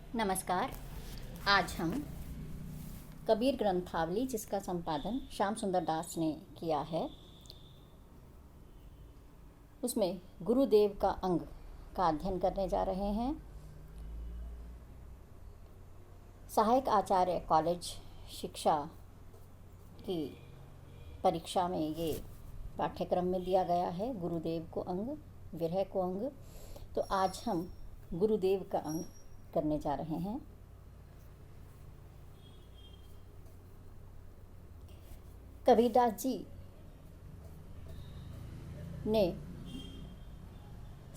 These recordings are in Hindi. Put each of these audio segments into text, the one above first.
नमस्कार। आज हम कबीर ग्रंथावली, जिसका संपादन श्याम सुंदर दास ने किया है, उसमें गुरुदेव का अंग का अध्ययन करने जा रहे हैं। सहायक आचार्य कॉलेज शिक्षा की परीक्षा में ये पाठ्यक्रम में दिया गया है, गुरुदेव को अंग, विरह को अंग। तो आज हम गुरुदेव का अंग करने जा रहे हैं। कबीरदास जी ने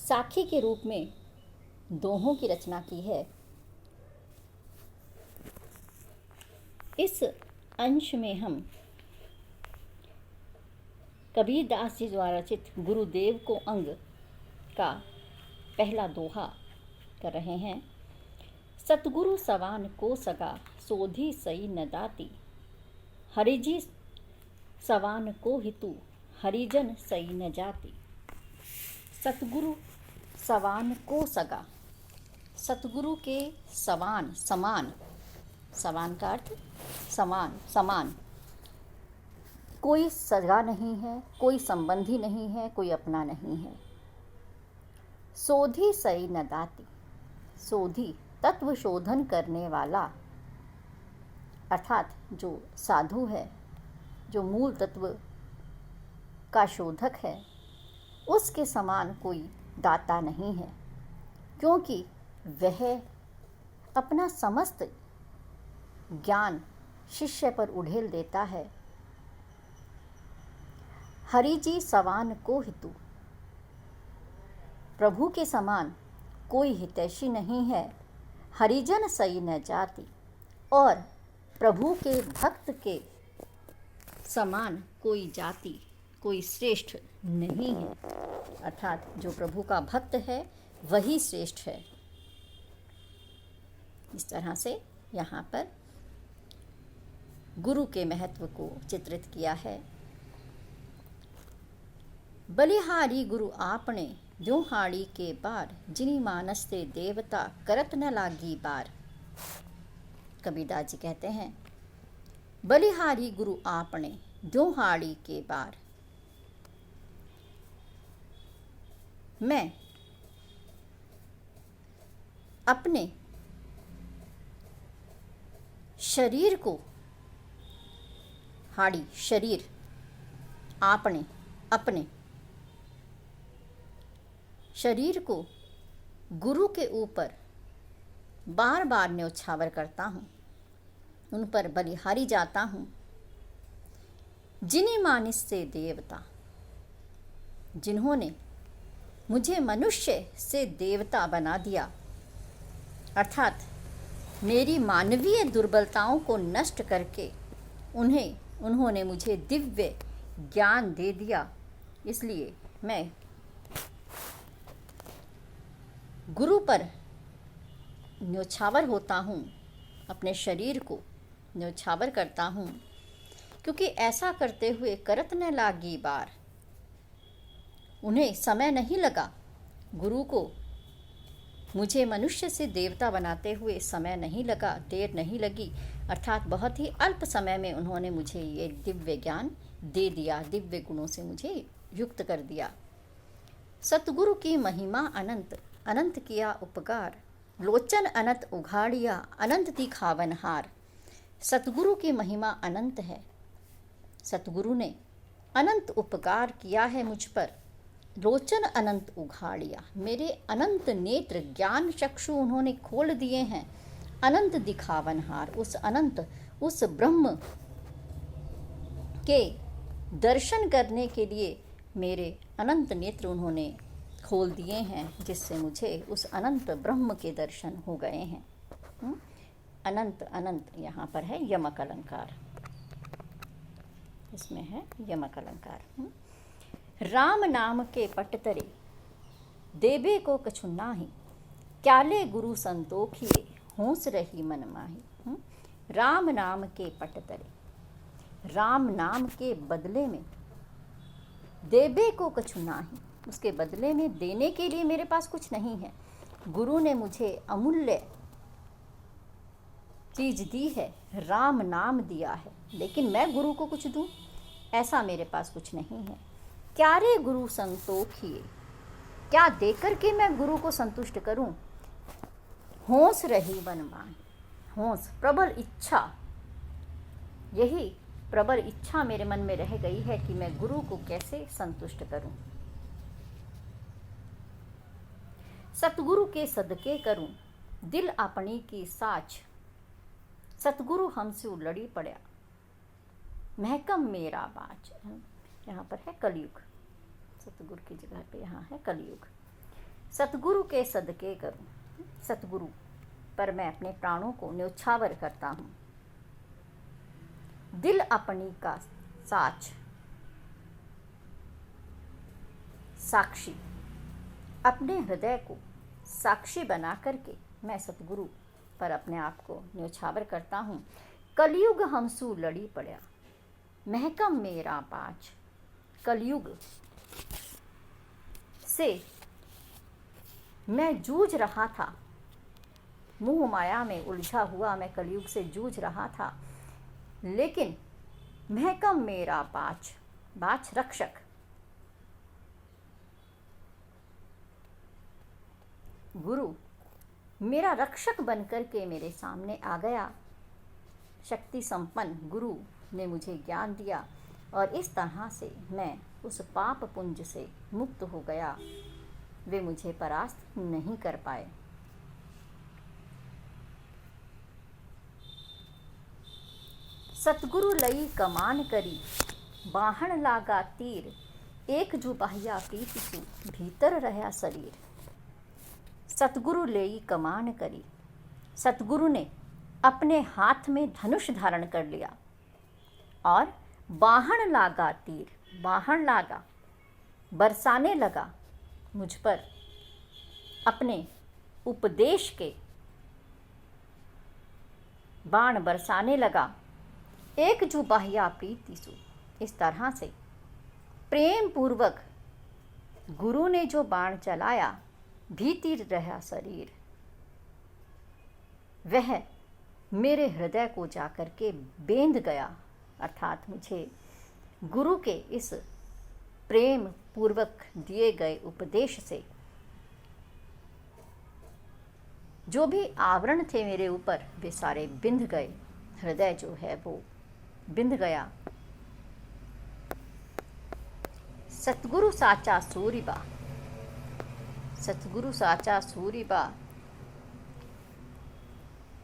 साखी के रूप में दोहों की रचना की है। इस अंश में हम कबीरदास जी द्वारा रचित गुरुदेव को अंग का पहला दोहा कर रहे हैं। सतगुरु सवान को सगा सोधी सई न दाती, हरिजी सवान को हितु हरिजन सई न जाती। सतगुरु सवान को सगा, सतगुरु के सवान, समान, सवान का अर्थ समान, समान, कोई सगा नहीं है, कोई संबंधी नहीं है, कोई अपना नहीं है। सोधी सई न दाती, सोधी तत्व शोधन करने वाला, अर्थात जो साधु है, जो मूल तत्व का शोधक है, उसके समान कोई दाता नहीं है, क्योंकि वह अपना समस्त ज्ञान शिष्य पर उड़ेल देता है। हरिजी सवान को हितु, प्रभु के समान कोई हितैषी नहीं है। हरिजन सई न जाति, और प्रभु के भक्त के समान कोई जाति, कोई श्रेष्ठ नहीं है, अर्थात जो प्रभु का भक्त है वही श्रेष्ठ है। इस तरह से यहाँ पर गुरु के महत्व को चित्रित किया है। बलिहारी गुरु आपने जो हाड़ी के बार, जिनी मानस से देवता करत न लागी बार। कबीरदास जी कहते हैं, बलिहारी गुरु आपने जो हाड़ी के बार। मैं अपने शरीर को, हाड़ी शरीर, आपने अपने शरीर को गुरु के ऊपर बार बार न्योछावर करता हूँ, उन पर बलिहारी जाता हूँ। जिन्हें मानिस से देवता, जिन्होंने मुझे मनुष्य से देवता बना दिया, अर्थात मेरी मानवीय दुर्बलताओं को नष्ट करके उन्होंने मुझे दिव्य ज्ञान दे दिया। इसलिए मैं गुरु पर न्योछावर होता हूँ, अपने शरीर को न्योछावर करता हूँ, क्योंकि ऐसा करते हुए करत न लागी बार। उन्हें समय नहीं लगा, गुरु को मुझे मनुष्य से देवता बनाते हुए समय नहीं लगा, देर नहीं लगी, अर्थात बहुत ही अल्प समय में उन्होंने मुझे ये दिव्य ज्ञान दे दिया, दिव्य गुणों से मुझे युक्त कर दिया। सतगुरु की महिमा अनंत, अनंत किया उपकार, लोचन अनंत उघाड़िया, अनंत दिखावन हार। सतगुरु की महिमा अनंत है, सतगुरु ने अनंत उपकार किया है मुझ पर। लोचन अनंत उघाड़िया, मेरे अनंत नेत्र ज्ञान चक्षु उन्होंने खोल दिए हैं। अनंत दिखावन हार, उस अनंत, उस ब्रह्म के दर्शन करने के लिए मेरे अनंत नेत्र उन्होंने खोल दिए हैं, जिससे मुझे उस अनंत ब्रह्म के दर्शन हो गए हैं। अनंत, अनंत यहाँ पर है यमक अलंकार, इसमें है यमक अलंकार। राम नाम के पटतरे देबे को कछु नाही, क्याले गुरु संतोखिए होंस रही मन माही। राम नाम के पटतरे, राम नाम के बदले में देबे को कछु नाही, उसके बदले में देने के लिए मेरे पास कुछ नहीं है। गुरु ने मुझे अमूल्य चीज़ दी है, राम नाम दिया है, लेकिन मैं गुरु को कुछ दूं, ऐसा मेरे पास कुछ नहीं है। क्या रे गुरु संतोखिए, क्या देकर के मैं गुरु को संतुष्ट करूं? होश रही बनमान, होश प्रबल इच्छा, यही प्रबल इच्छा मेरे मन में रह गई है कि मैं गुरु को कैसे संतुष्ट करूं। सतगुरु के सदके करूं दिल अपनी की साच, सतगुरु हमसे लड़ी पड़ा महकम मेरा बाच। यहाँ पर है कलयुग, सतगुरु की जगह पे यहाँ है कलयुग। सतगुरु के सदके करूं, सतगुरु पर मैं अपने प्राणों को न्योछावर करता हूँ। दिल अपनी का साच, साक्षी, अपने हृदय को साक्षी बना करके मैं सतगुरु पर अपने आप को न्योछावर करता हूँ। कलयुग हमसू लड़ी पड़ा महकम मेरा पाँच, कलयुग से मैं जूझ रहा था, मोह माया में उलझा हुआ मैं कलयुग से जूझ रहा था, लेकिन महकम मेरा बाच, बाच रक्षक, गुरु मेरा रक्षक बनकर के मेरे सामने आ गया। शक्ति संपन्न गुरु ने मुझे ज्ञान दिया और इस तरह से मैं उस पाप पुंज से मुक्त हो गया। वे मुझे परास्त नहीं कर पाए। सतगुरु लई कमान करी बाहन लागा तीर, एक जुबाहिया पीत सु भीतर रहा शरीर। सतगुरु लेई कमान करी, सतगुरु ने अपने हाथ में धनुष धारण कर लिया और बाहन लागा तीर, बाहन लागा बरसाने लगा मुझ पर अपने उपदेश के बाण बरसाने लगा। एक जुबाहिया प्रीतिसु, इस तरह से प्रेम पूर्वक गुरु ने जो बाण चलाया, भीतर रहा शरीर, वह मेरे हृदय को जाकर के बेंध गया। अर्थात मुझे गुरु के इस प्रेम पूर्वक दिए गए उपदेश से जो भी आवरण थे मेरे ऊपर वे सारे बिंध गए। हृदय जो है वो बिंध गया। सतगुरु साचा सूरिबा, सतगुरु साचा सूरिबा,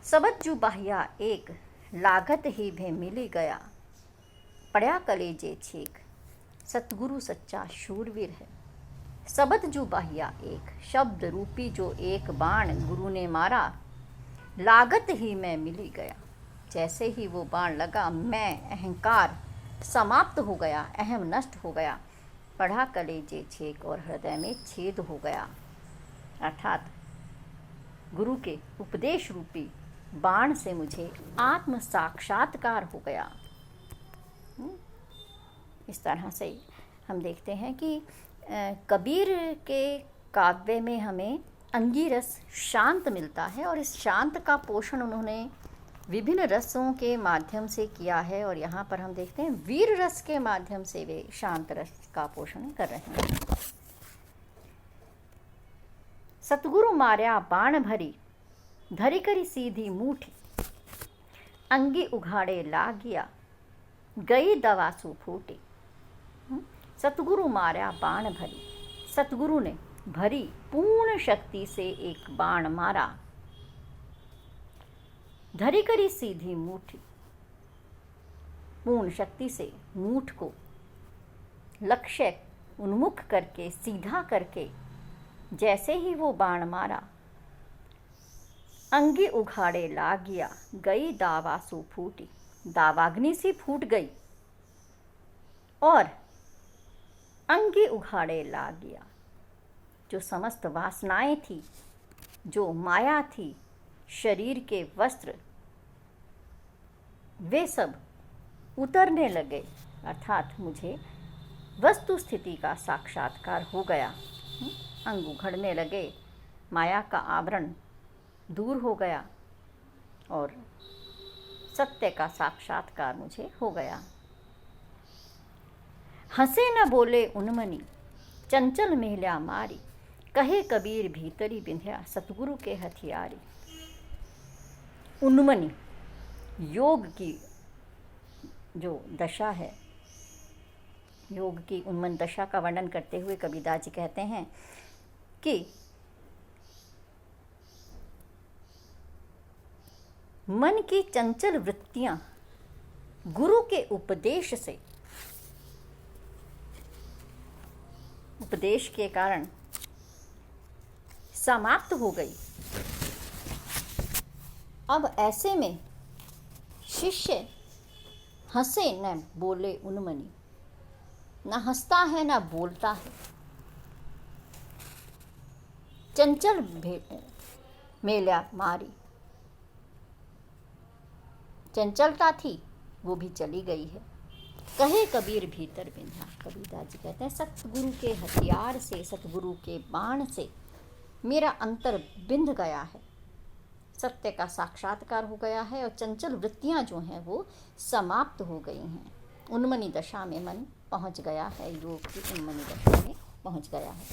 सबद जुबाहिया एक लागत ही भे मिली गया, पड़ा कलेजे छेक। सतगुरु सच्चा शूरवीर है। सबद जुबाहिया एक शब्द रूपी जो एक बाण गुरु ने मारा, लागत ही में मिली गया। जैसे ही वो बाण लगा मैं अहंकार समाप्त हो गया, अहम नष्ट हो गया, पढ़ा कलेजे छेक और हृदय में छेद हो गया। अर्थात गुरु के उपदेश रूपी बाण से मुझे आत्म साक्षात्कार हो गया। इस तरह से हम देखते हैं कि कबीर के काव्य में हमें अंगिरस शांत मिलता है और इस शांत का पोषण उन्होंने विभिन्न रसों के माध्यम से किया है। और यहाँ पर हम देखते हैं वीर रस के माध्यम से वे शांत रस का पोषण कर रहे हैं। सतगुरु मार्या बाण भरी, धरी करी सीधी मूठी, अंगी उघाड़े लागिया, गई दवासु फूटी। सतगुरु मार्या बाण भरी, सतगुरु ने भरी पूर्ण शक्ति से एक बाण मारा। धरी करी सीधी मूठी, पूर्ण शक्ति से मूठ को लक्ष्य उन्मुख करके सीधा करके जैसे ही वो बाण मारा, अंगी उघाड़े लागिया, गई दावासु फूटी, दावाग्नि सी फूट गई और अंगी उघाड़े लागिया, जो समस्त वासनाएं थी, जो माया थी, शरीर के वस्त्र, वे सब उतरने लगे। अर्थात मुझे वस्तु स्थिति का साक्षात्कार हो गया। अंग उघड़ने लगे, माया का आवरण दूर हो गया और सत्य का साक्षात्कार मुझे हो गया। हंसे न बोले उन्मनी, चंचल मेल्या मारी, कहे कबीर भीतरी बिंध्या, सतगुरु के हथियारी। उन्मनी योग की जो दशा है, योग की उन्मन दशा का वर्णन करते हुए कबीरदास जी कहते हैं कि मन की चंचल वृत्तियां गुरु के उपदेश से, उपदेश के कारण समाप्त हो गई। अब ऐसे में शिष्य हंसे न बोले उन्मनी, न हंसता है न बोलता है। चंचल मेल्या मारी, चंचलता थी वो भी चली गई है। कहे कबीर भीतर बिंधा, कबीरदास जी कहते हैं सतगुरु के हथियार से, सतगुरु के बाण से मेरा अंतर बिंध गया है, सत्य का साक्षात्कार हो गया है और चंचल वृत्तियां जो हैं वो समाप्त हो गई हैं। उन्मनी दशा में मन पहुंच गया है, योग की उन्मनी दशा में पहुंच गया है।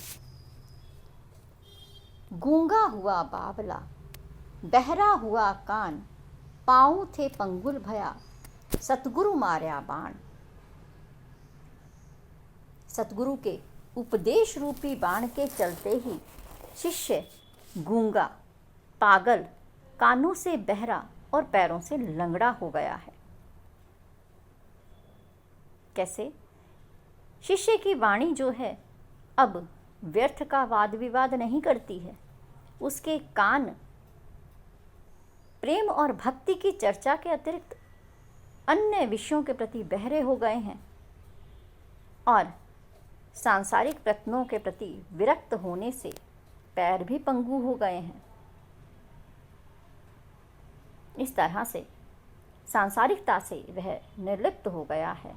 गूंगा हुआ बावला, बहरा हुआ कान, पाँव थे पंगुल भया, सतगुरु मार्या बाण। सतगुरु के उपदेश रूपी बाण के चलते ही शिष्य गूंगा, पागल, कानों से बहरा और पैरों से लंगड़ा हो गया है। कैसे? शिष्य की वाणी जो है अब व्यर्थ का वाद विवाद नहीं करती है, उसके कान प्रेम और भक्ति की चर्चा के अतिरिक्त अन्य विषयों के प्रति बहरे हो गए हैं और सांसारिक प्रयत्नों के प्रति विरक्त होने से पैर भी पंगु हो गए हैं। इस तरह से सांसारिकता से वह निर्लिप्त हो गया है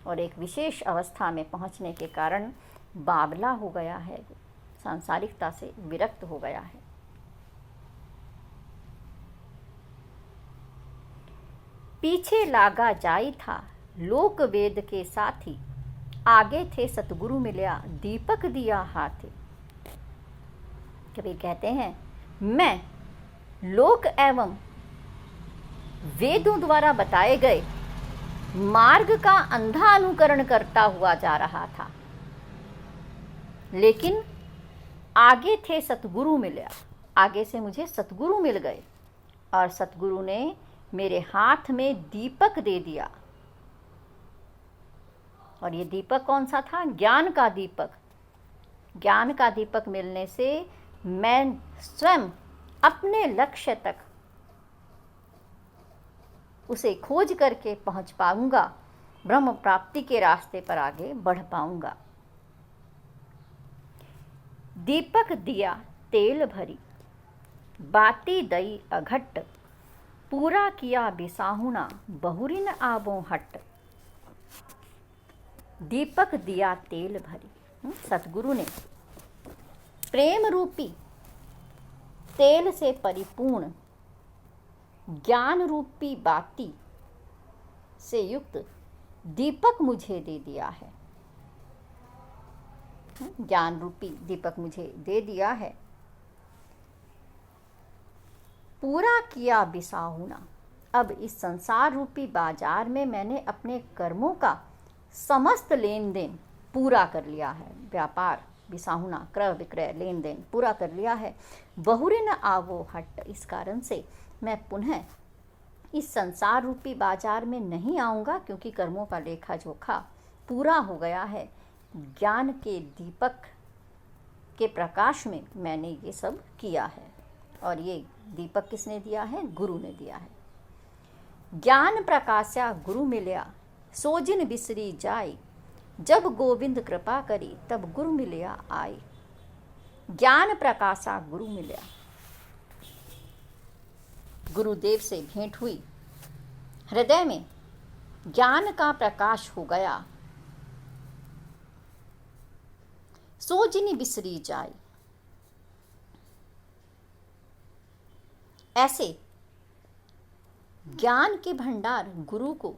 और एक विशेष अवस्था में पहुंचने के कारण बावला हो गया है, सांसारिकता से विरक्त हो गया है। पीछे लागा जाई था लोक वेद के साथी, आगे थे सतगुरु मिल्या दीपक दिया हाथे। कबीर कहते हैं मैं लोक एवं वेदों द्वारा बताए गए मार्ग का अंधा अनुकरण करता हुआ जा रहा था, लेकिन आगे थे सतगुरु मिल्या, आगे से मुझे सतगुरु मिल गए और सतगुरु ने मेरे हाथ में दीपक दे दिया। और ये दीपक कौन सा था? ज्ञान का दीपक। ज्ञान का दीपक मिलने से मैं स्वयं अपने लक्ष्य तक उसे खोज करके पहुंच पाऊंगा, ब्रह्म प्राप्ति के रास्ते पर आगे बढ़ पाऊंगा। दीपक दिया तेल भरी, बाती दई अघट्ट, पूरा किया बिसाहुना बहुरिन आबों हट। दीपक दिया तेल भरी, सतगुरु ने प्रेम रूपी तेल से परिपूर्ण ज्ञान रूपी बाती से युक्त दीपक मुझे दे दिया है। ज्ञान रूपी दीपक मुझे दे दिया है। पूरा किया बिसाहुना, अब इस संसार रूपी बाजार में मैंने अपने कर्मों का समस्त लेन देन पूरा कर लिया है। व्यापार बिसाहुना, क्रय विक्रय, लेन देन पूरा कर लिया है। बहुरिन आवो हट, इस कारण से मैं पुनः इस संसार रूपी बाजार में नहीं आऊँगा, क्योंकि कर्मों का लेखा जोखा पूरा हो गया है। ज्ञान के दीपक के प्रकाश में मैंने ये सब किया है। और ये दीपक किसने दिया है? गुरु ने दिया है। ज्ञान प्रकाश्या गुरु मिल्या, सोजिन बिसरी जाई, जब गोविंद कृपा करी तब गुरु मिल्या आई। ज्ञान प्रकाशा गुरु मिल्या, गुरुदेव से भेंट हुई, हृदय में ज्ञान का प्रकाश हो गया। सोजिनी बिसरी जाई, ऐसे ज्ञान के भंडार गुरु को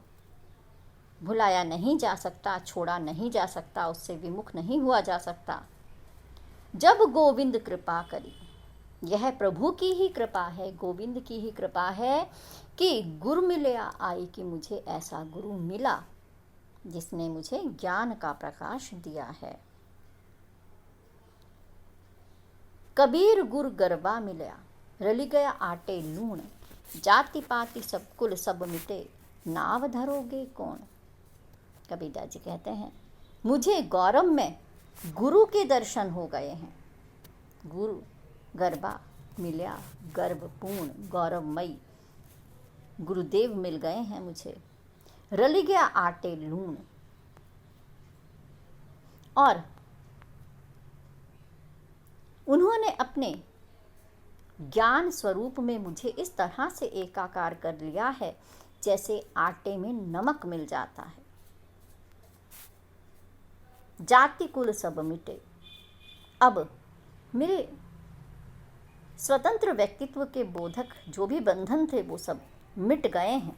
भुलाया नहीं जा सकता, छोड़ा नहीं जा सकता, उससे विमुख नहीं हुआ जा सकता। जब गोविंद कृपा करी, यह प्रभु की ही कृपा है, गोविंद की ही कृपा है कि गुरु मिलया आई, कि मुझे ऐसा गुरु मिला जिसने मुझे ज्ञान का प्रकाश दिया है। कबीर गुर गरबा मिलया, रली गया आटे लूण, जाति पाति सब कुल सब मिटे, नाव धरोगे कौन। कबीरदास जी कहते हैं, मुझे गौरव में गुरु के दर्शन हो गए हैं। गुरु गरबा मिलया, गर्भपूर्ण गौरवमयी गुरुदेव मिल गए हैं मुझे। रल गया आटे लूण, और उन्होंने अपने ज्ञान स्वरूप में मुझे इस तरह से एकाकार कर लिया है जैसे आटे में नमक मिल जाता है। जाति कुल सब मिटे, अब मेरे स्वतंत्र व्यक्तित्व के बोधक जो भी बंधन थे वो सब मिट गए हैं।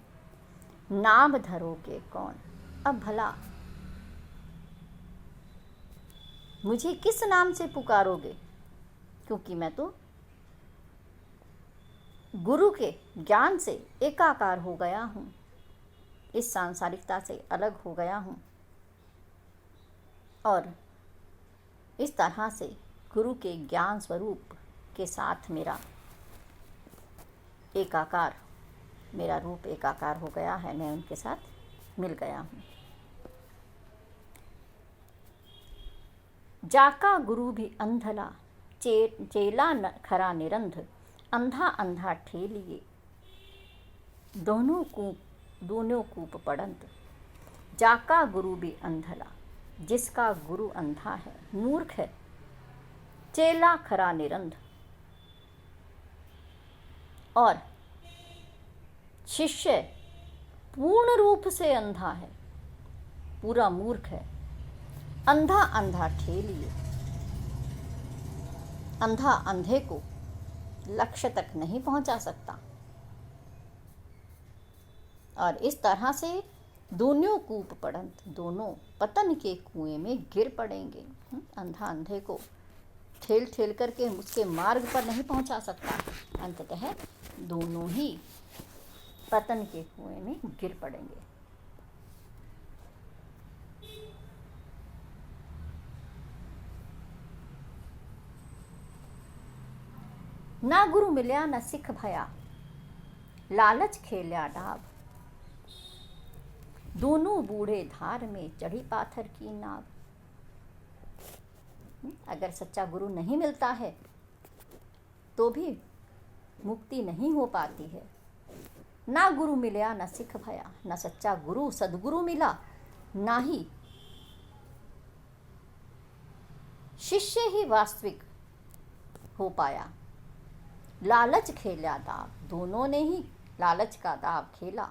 नाम धरोगे कौन, अब भला मुझे किस नाम से पुकारोगे, क्योंकि मैं तो गुरु के ज्ञान से एकाकार हो गया हूँ, इस सांसारिकता से अलग हो गया हूँ, और इस तरह से गुरु के ज्ञान स्वरूप के साथ मेरा एकाकार, मेरा रूप एकाकार हो गया है, मैं उनके साथ मिल गया हूँ। जाका गुरु भी अंधला, चेला खरा निरंध, अंधा अंधा ठेलिए, दोनों कूप पड़ंत। जाका गुरु भी अंधला, जिसका गुरु अंधा है, मूर्ख है, चेला खरा निरंध, और शिष्य पूर्ण रूप से अंधा है, पूरा मूर्ख है। अंधा अंधा ठेलिए, अंधा अंधे को लक्ष्य तक नहीं पहुंचा सकता, और इस तरह से दोनों कूप पड़ंत, दोनों पतन के कुएं में गिर पड़ेंगे। अंधा अंधे को ठेल ठेल करके उसके मार्ग पर नहीं पहुंचा सकता, अंततः दोनों ही पतन के कुएं में गिर पड़ेंगे। ना गुरु मिलया न सिख भया, लालच खेल्या डाब, दोनों बूढ़े धार में चढ़ी पाथर की नाव। अगर सच्चा गुरु नहीं मिलता है तो भी मुक्ति नहीं हो पाती है। ना गुरु मिलया न सिख भया, न सच्चा गुरु सदगुरु मिला, ना ही शिष्य ही वास्तविक हो पाया। लालच खेला दाव, दोनों ने ही लालच का दाव खेला।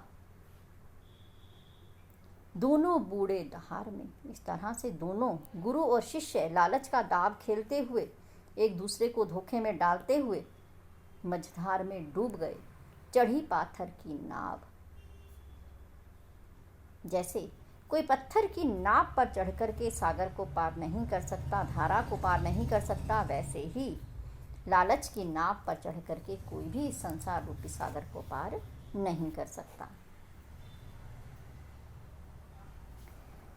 दोनों बूढ़े धार में, इस तरह से दोनों गुरु और शिष्य लालच का दाव खेलते हुए, एक दूसरे को धोखे में डालते हुए मझधार में डूब गए, चढ़ी पाथर की नाव। जैसे कोई पत्थर की नाव पर चढ़कर के सागर को पार नहीं कर सकता, धारा को पार नहीं कर सकता, वैसे ही लालच की नाव पर चढ़कर के कोई भी संसार रूपी सागर को पार नहीं कर सकता।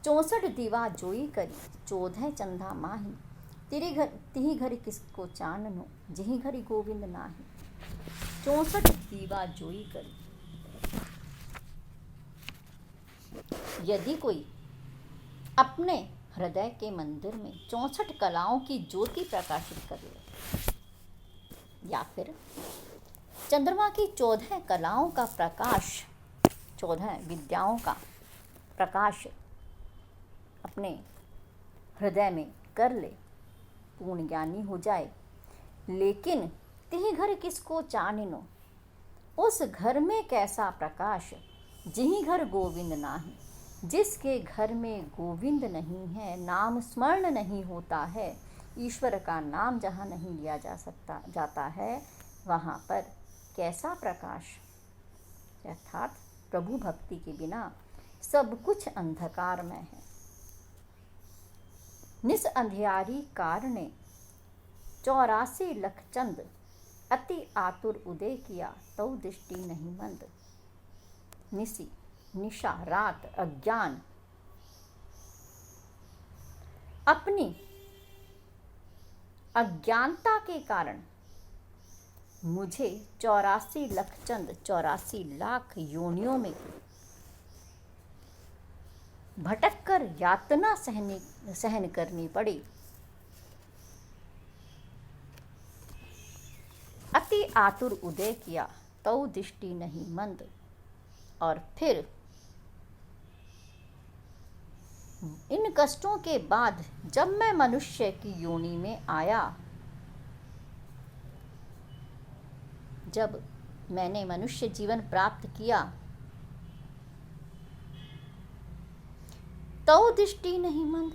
64 दीवा जोई करी, 14 चंदा माही, तिही घरी किसको चाननो, जिही घरी गोविंद नाही। 64 दीवा जोई करी, यदि कोई अपने हृदय के मंदिर में 64 कलाओं की ज्योति प्रकाशित कर ले, या फिर चंद्रमा की 14 कलाओं का प्रकाश, 14 विद्याओं का प्रकाश अपने हृदय में कर ले, पूर्ण ज्ञानी हो जाए। लेकिन तिहि घर किसको चानिनो, उस घर में कैसा प्रकाश, जिहि घर गोविंद नाही, जिसके घर में गोविंद नहीं है, नाम स्मरण नहीं होता है, ईश्वर का नाम जहाँ नहीं लिया जाता है, वहाँ पर कैसा प्रकाश। अर्थात प्रभु भक्ति के बिना सब कुछ अंधकारमय है। निस अंधियारी कारणे 84 लख चंद, अति आतुर उदय किया तो दृष्टि नहीं मंद। निसी निशा रात अज्ञान, अपनी अज्ञानता के कारण मुझे 84 लख चंद 84 लाख योनियों में भटक कर यातना सहन करनी पड़ी। अति आतुर उदय किया तो दृष्टि नहीं मंद। और फिर इन कष्टों के बाद जब मैं मनुष्य की योनि में आया, जब मैंने मनुष्य जीवन प्राप्त किया, तो दृष्टि नहीं मंद,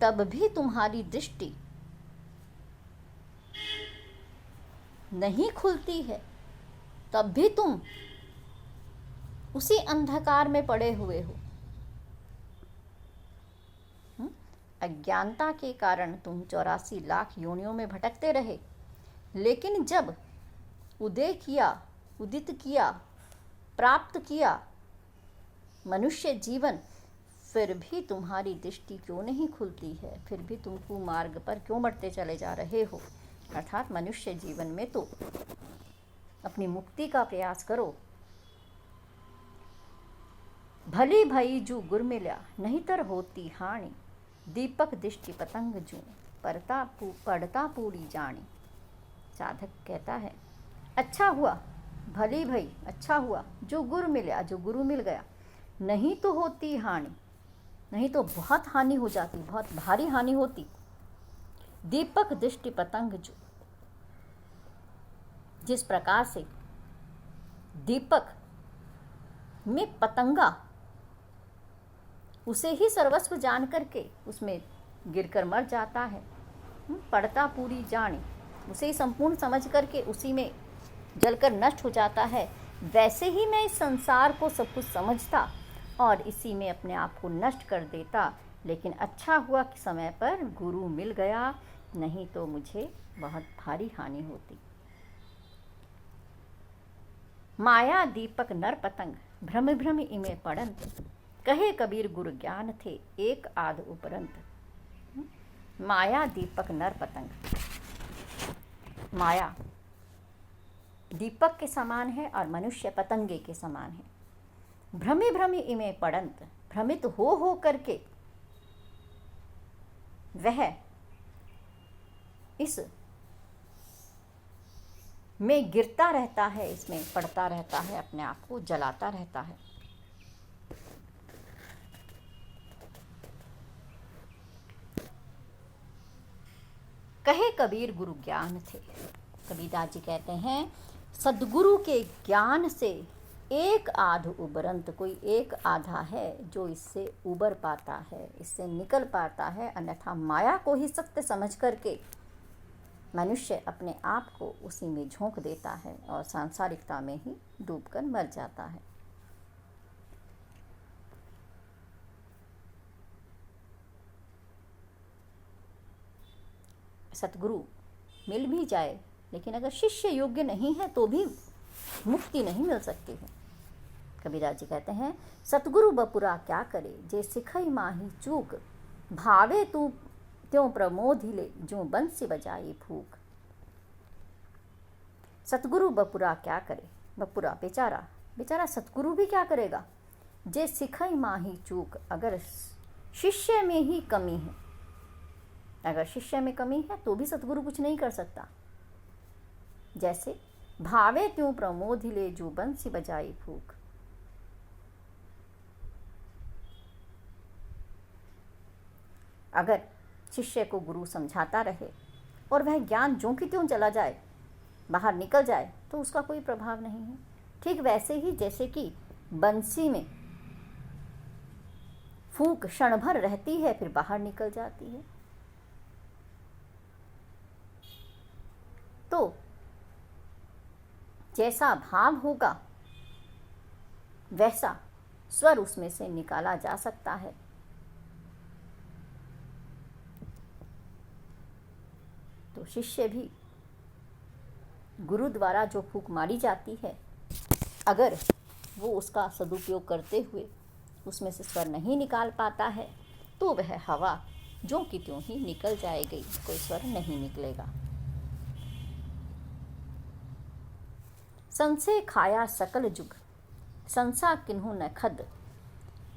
तब भी तुम्हारी दृष्टि नहीं खुलती है, तब भी तुम उसी अंधकार में पड़े हुए हो। अज्ञानता के कारण तुम 84 लाख योनियों में भटकते रहे, लेकिन जब उदय किया, उदित किया, प्राप्त किया मनुष्य जीवन, फिर भी तुम्हारी दृष्टि क्यों नहीं खुलती है? फिर भी तुम कुमार्ग पर क्यों बढ़ते चले जा रहे हो? अर्थात मनुष्य जीवन में तो अपनी मुक्ति का प्रयास करो। भली भई जू गुर मिल्या, नहीं तर होती हानि। दीपक दृष्टि पतंग जू, पड़ता पूरी जानी। साधक कहता है, अच्छा हुआ, भली भई, अच्छा हुआ, जो गुरु मिला, जो गुरु मिल गया, नहीं तो होती हानि, नहीं तो बहुत हानि हो जाती, बहुत भारी हानि होती। दीपक दृष्टि पतंग जू, जिस प्रकार से दीपक में पतंगा उसे ही सर्वस्व जान करके उसमें गिरकर मर जाता है, पड़ता पूरी जानी, उसे ही संपूर्ण समझ करके उसी में जलकर नष्ट हो जाता है, वैसे ही मैं इस संसार को सब कुछ समझता और इसी में अपने आप को नष्ट कर देता। लेकिन अच्छा हुआ कि समय पर गुरु मिल गया, नहीं तो मुझे बहुत भारी हानि होती। माया दीपक नर पतंग, भ्रम भ्रम इमे पड़ंत। कहे कबीर गुरु ज्ञान थे एक आध उपरंत। माया दीपक नर पतंग, माया दीपक के समान है और मनुष्य पतंगे के समान है। भ्रमी भ्रमी इमे पड़ंत, भ्रमित हो करके वह इस में गिरता रहता है, इसमें पड़ता रहता है, अपने आप को जलाता रहता है। कहे कबीर गुरु ज्ञान थे, कबीरदास जी कहते हैं सद्गुरु के ज्ञान से एक आध उबरंत, कोई एक आधा है जो इससे उबर पाता है, इससे निकल पाता है। अन्यथा माया को ही सत्य समझ करके मनुष्य अपने आप को उसी में झोंक देता है और सांसारिकता में ही डूबकर मर जाता है। सतगुरु मिल भी जाए, लेकिन अगर शिष्य योग्य नहीं है तो भी मुक्ति नहीं मिल सकती है। कबीरदास जी कहते हैं सतगुरु बपुरा क्या करे, जे सिखई माही चूक। भावे तू त्यों प्रमोद हिले, जो बंसी बजाई फूक। सतगुरु बपुरा क्या करे, बपुरा बेचारा, बेचारा सतगुरु भी क्या करेगा। जे सिखई माही चूक, अगर शिष्य में ही कमी है, अगर शिष्य में कमी है तो भी सतगुरु कुछ नहीं कर सकता। जैसे भावे त्यों प्रमोद हिले, जो बंसी बजाई फूक। अगर शिष्य को गुरु समझाता रहे और वह ज्ञान ज्यों की त्यों चला जाए, बाहर निकल जाए, तो उसका कोई प्रभाव नहीं है। ठीक वैसे ही जैसे कि बंसी में फूक क्षण भर रहती है फिर बाहर निकल जाती है, तो जैसा भाव होगा वैसा स्वर उसमें से निकाला जा सकता है। तो शिष्य भी गुरु द्वारा जो फूंक मारी जाती है, अगर वो उसका सदुपयोग करते हुए उसमें से स्वर नहीं निकाल पाता है तो वह हवा जो कि त्यों ही निकल जाएगी, कोई स्वर नहीं निकलेगा। संसे खाया सकल जुग, संसा किन्हु न खद,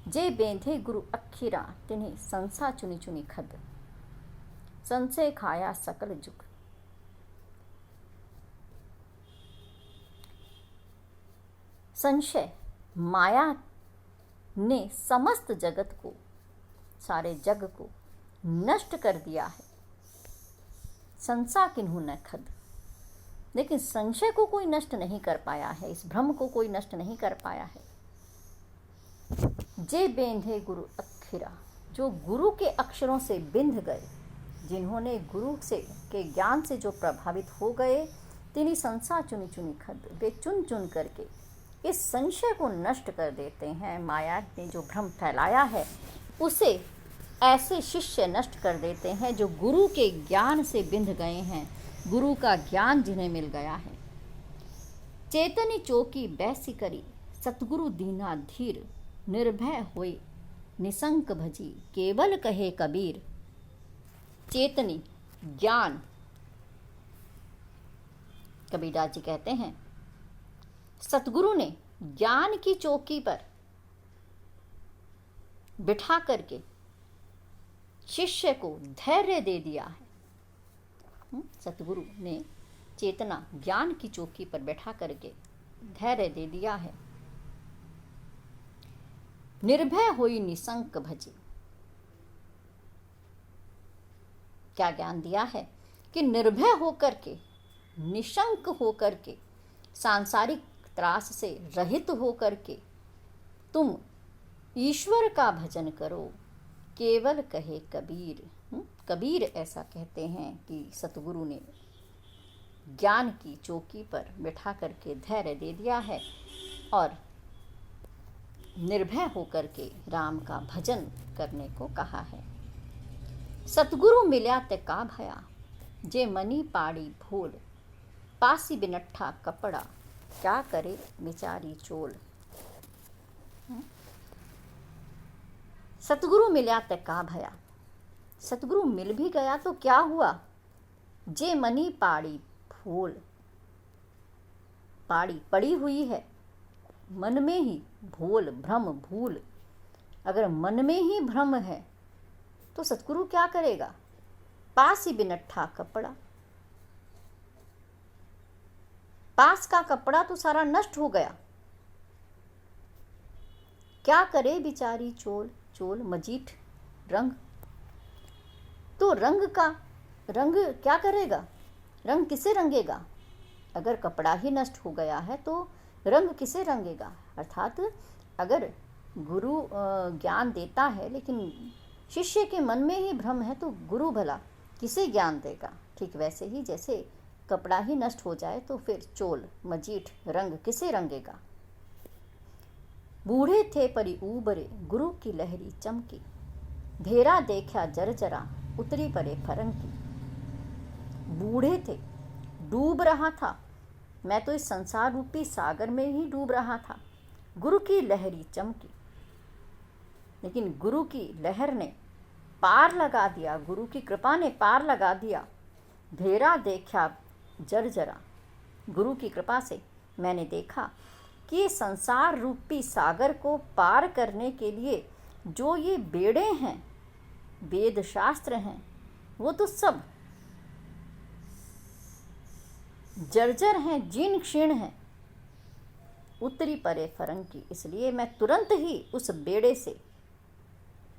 जे बेंधे गुरु अखीरा, तिन्हें संसा चुनी चुनी खद। संसे खाया सकल जुग, संशय माया ने समस्त जगत को, सारे जग को नष्ट कर दिया है। संसा किन्हु न खद, लेकिन संशय को कोई नष्ट नहीं कर पाया है, इस भ्रम को कोई नष्ट नहीं कर पाया है। जे बेंधे गुरु अखिरा, जो गुरु के अक्षरों से बिंध गए, जिन्होंने गुरु से के ज्ञान से जो प्रभावित हो गए, तिन्हीं संसा चुनी चुनी खद, वे चुन चुन करके इस संशय को नष्ट कर देते हैं। माया ने जो भ्रम फैलाया है उसे ऐसे शिष्य नष्ट कर देते हैं जो गुरु के ज्ञान से बिंध गए हैं, गुरु का ज्ञान जिन्हें मिल गया है। चेतनी चौकी बैसी करी, सतगुरु दीना धीर, निर्भय होई निसंक भजी, केवल कहे कबीर। चेतनी ज्ञान, कबीरदास जी कहते हैं सतगुरु ने ज्ञान की चौकी पर बिठा करके शिष्य को धैर्य दे दिया है। सतगुरु ने चेतना ज्ञान की चौकी पर बैठा करके धैर्य दे दिया है। निर्भय होई निसंक भजी, क्या ज्ञान दिया है कि निर्भय होकर के, निशंक होकर के, सांसारिक त्रास से रहित होकर के तुम ईश्वर का भजन करो, केवल कहे कबीर। कबीर ऐसा कहते हैं कि सतगुरु ने ज्ञान की चौकी पर बिठा करके धैर्य दे दिया है और निर्भय होकर के राम का भजन करने को कहा है। सतगुरु मिल्या ते का भया, जे मनी पाड़ी भोल, पासी बिनट्ठा कपड़ा, क्या करे बेचारी चोल। सतगुरु मिल्या ते का भया, सतगुरु मिल भी गया तो क्या हुआ। जे मनी पाड़ी भूल, पाड़ी पड़ी हुई है मन में ही, भूल भ्रम भूल, अगर मन में ही भ्रम है तो सतगुरु क्या करेगा। पास ही बिनट्ठा कपड़ा, पास का कपड़ा तो सारा नष्ट हो गया, क्या करे बिचारी चोल। चोल मजीठ रंग, तो रंग का रंग क्या करेगा, रंग किसे रंगेगा। अगर कपड़ा ही नष्ट हो गया है तो रंग किसे रंगेगा। अर्थात अगर गुरु ज्ञान देता है लेकिन शिष्य के मन में ही भ्रम है तो गुरु भला किसे ज्ञान देगा। ठीक वैसे ही जैसे कपड़ा ही नष्ट हो जाए तो फिर चोल मजीठ रंग किसे रंगेगा। बूढ़े थे परी ऊबरे, गुरु की लहरी चमकी, धेरा देखा जरजरा, उतरी परे फरंकी। बूढ़े थे, डूब रहा था, मैं तो इस संसार रूपी सागर में ही डूब रहा था। गुरु की लहरी चमकी, लेकिन गुरु की लहर ने पार लगा दिया, गुरु की कृपा ने पार लगा दिया। धेरा देखा जरजरा, गुरु की कृपा से मैंने देखा कि संसार रूपी सागर को पार करने के लिए जो ये बेड़े हैं, वेद शास्त्र हैं, वो तो सब जर्जर हैं, जीर्ण क्षीण हैं। उतरी परे फरंकी, इसलिए मैं तुरंत ही उस बेड़े से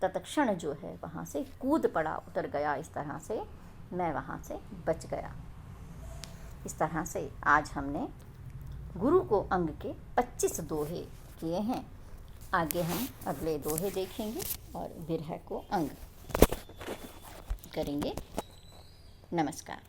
तत्क्षण जो है वहाँ से कूद पड़ा, उतर गया। इस तरह से मैं वहाँ से बच गया। इस तरह से आज हमने गुरु को अंग के 25 दोहे किए हैं। आगे हम अगले दोहे देखेंगे और विरह को अंग करेंगे। नमस्कार।